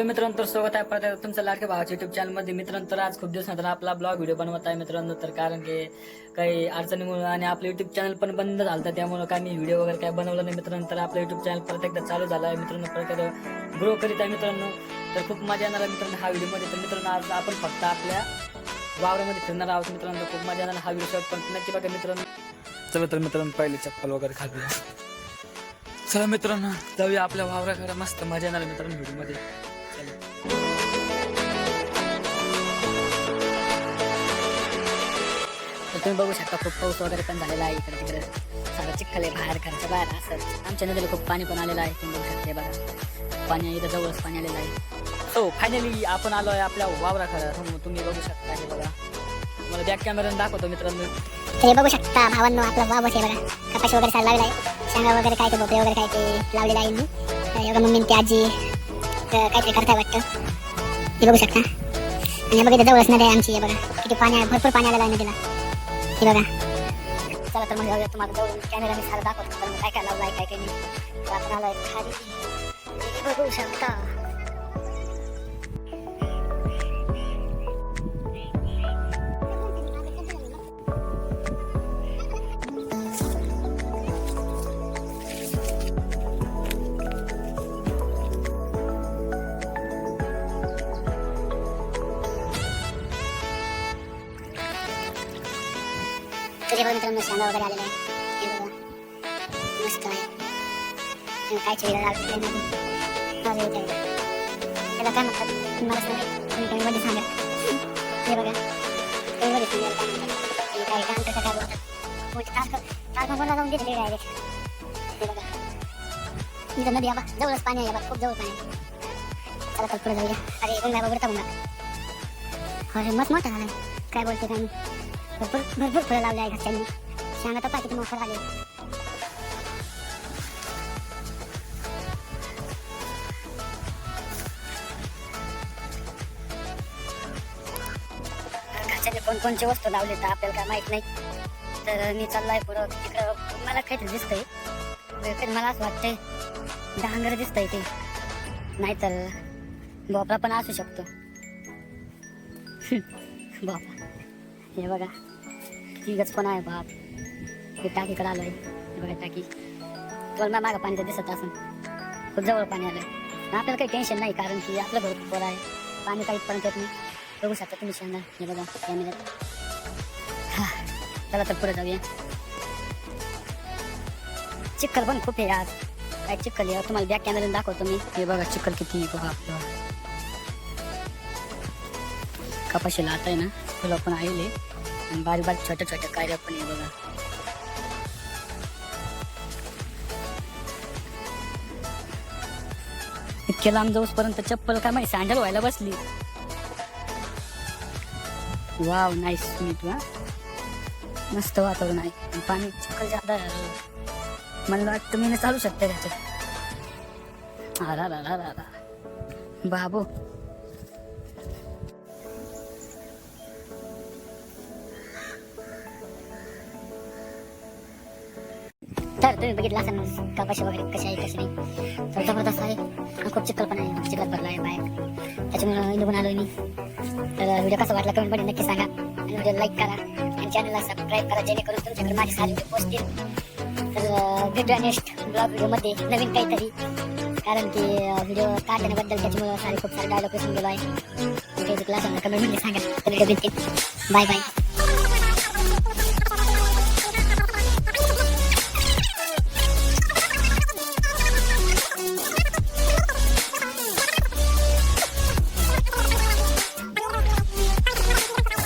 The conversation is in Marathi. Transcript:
हॅलो मित्रांनो, तर स्वागत आहे परत तुमचं लाडक्या भावाच्या युट्यूब चॅनलमध्ये. मित्रांनो, तर आज खूप दिवसानंतर आपला ब्लॉग व्हिडिओ बनवत आहे मित्रांनो. तर कारण की काही अडचणीमुळे आणि आपलं युट्यूब चॅनल पण बंद झालं होतं, त्यामुळे काही मी व्हिडिओ वगैरे काय बनवलं नाही मित्रांनो. तर आपलं युट्यूब चॅनल परत एकदा चालू झालं आहे मित्रांनो, परत एकदा ग्रो करीत आहे मित्रांनो. तर खूप मजा येणार आहे मित्रांनो हा व्हिडिओमध्ये. तर मित्रांनो, आज आपण फक्त आपल्या वावरामध्ये फिरणार आहोत मित्रांनो. खूप मजा येणार हा व्हिडिओ पण नक्की बघा मित्रांनो. चला तर मित्रांनो, पहिले चप्पल वगैरे घालूया. चला मित्रांनो, जाऊया आपल्या वावराकडे. मस्त मजा येणार मित्रांनो व्हिडिओमध्ये. तर तुम्ही बघू शकता खूप पाऊस वगैरे पण झालेला आहे. इकडे तिकडे सगळं चिखल आहे, बाहेर घरच्या बाहेर असं. आमच्या नदीला खूप पाणी पण आलेलं आहे. तुम्ही बघू शकता बघा, पाणी इथं जवळच पाणी आलेलं आहे. हो, फायनली आपण आलो आहे आपल्या वावराकडे. तुम्ही बघू शकता हे बघा. मला बॅक कॅमेराने दाखवतो मित्रांनो. हे बघू शकता भावांनो, आपला वाव आहे बघा. कपाशी वगैरे साल लावलेला आहे, शेंगा वगैरे काय ते भोपळे वगैरे काय ते लावलेलं आहे मी. एवढं मम्मी ती आजी काहीतरी करताय वाटतं. हे बघू शकता. आणि हे बघा जवळच नदी आहे आमची. हे बघा किती पाणी आहे, भरपूर पाणी आलेलं आहे नदीला. हे बघा. चला तर मग जाऊया, तुम्हाला जवळ कॅमेराने सारं दाखवतो तर काय काय लावलं आहे काय काय नाही. तर आपण आलोय खाली. हे बघू शकता. तुझे बघा मित्रांनो, शेंगा वगैरे आलेला आहे. हे बघा मस्त आहे. काय चिवडा लागले नाही त्याला काय म्हणतात मला तुम्ही कमेंटमध्ये सांगा. हे बघा कमेंटमध्ये सांगा काय काम कसं काय बोलतात. तास बोलला जाऊन दिले डायरेक्ट. हे बघा इथं नदी बघा, जवळच पाणी आहे बघा, खूप जवळ पाणी आहे. चला तर पुढे जाऊया. अरे गुंगा बघता गुंगा. अरे मस्त मोठा झाला. काय बोलते काय भरपूर फळं लावले आहे घरच्यांनी. शेंगा तर पाकिट मोठं झाले. घरच्यांनी कोणकोणची वस्तू लावली तर आपल्याला काय माहित नाही. तर मी चाललाय पुढं. तिकडं मला काहीतरी दिसतंय. कधी मला असं वाटतंय डांगर दिसतंय ते, नाहीतर भोपळा पण असू शकतो. भोपळा हे बघा तिघच पण आहे बाप. हे टाकीकडे आलोय. हे बघा टाकी. तुम्हाला मागं पाणी तर दिसत असून खूप जवळ पाणी आलंय. आपल्याला काही टेन्शन नाही, कारण की आपलं भरपूर आहे पाणी. काही पर्यंत येत नाही. बघू शकता तुम्ही शेंगा. हे बघा कॅमेऱ्यात. हा चला तर पुढे जाऊया. चिखल पण खूप आहे आज. काय चिखल आहे तुम्हाला बॅक कॅमेऱ्याने दाखवतो मी. हे बघा चिखल किती बघा. आपलं कपाशीला आता आहे ना फुलं पण आले, बारीक बारीक छोट्या छोट्या कायऱ्या पण आहे बघा. इतक्या लांब जाऊसपर्यंत चप्पल काय माहिती सँडल व्हायला बसली. वाव नाईस नीट. वा मस्त वातावरण आहे. पाणी चिखल जादा मला वाटतं मी चालू शकते त्याच्यात. बाबू तर तुम्ही बघितलं असेल कपाशी वगैरे कशी आहे कशी नाही. तर जबरदस्त आहे. खूप चिखल पण आहे, चिखल भरला आहे बाहेर. त्याच्यामुळे निघून आलोय मी. तर व्हिडिओ कसा वाटला कमेंटमध्ये नक्की सांगा. आणि व्हिडिओ लाईक करा आणि चॅनलला सबस्क्राईब करा, जेणेकरून तुमच्याकडे माझे सारे व्हिडिओ पोहोचतील. तर भेटूया नेक्स्ट ब्लॉग व्हिडिओमध्ये नवीन काहीतरी. कारण की व्हिडिओ काढल्याबद्दल त्याच्यामुळे खूप सारे डायलॉग विसरून गेलो आहे. काही क्लास कमेंटमध्ये सांगा. Bye bye.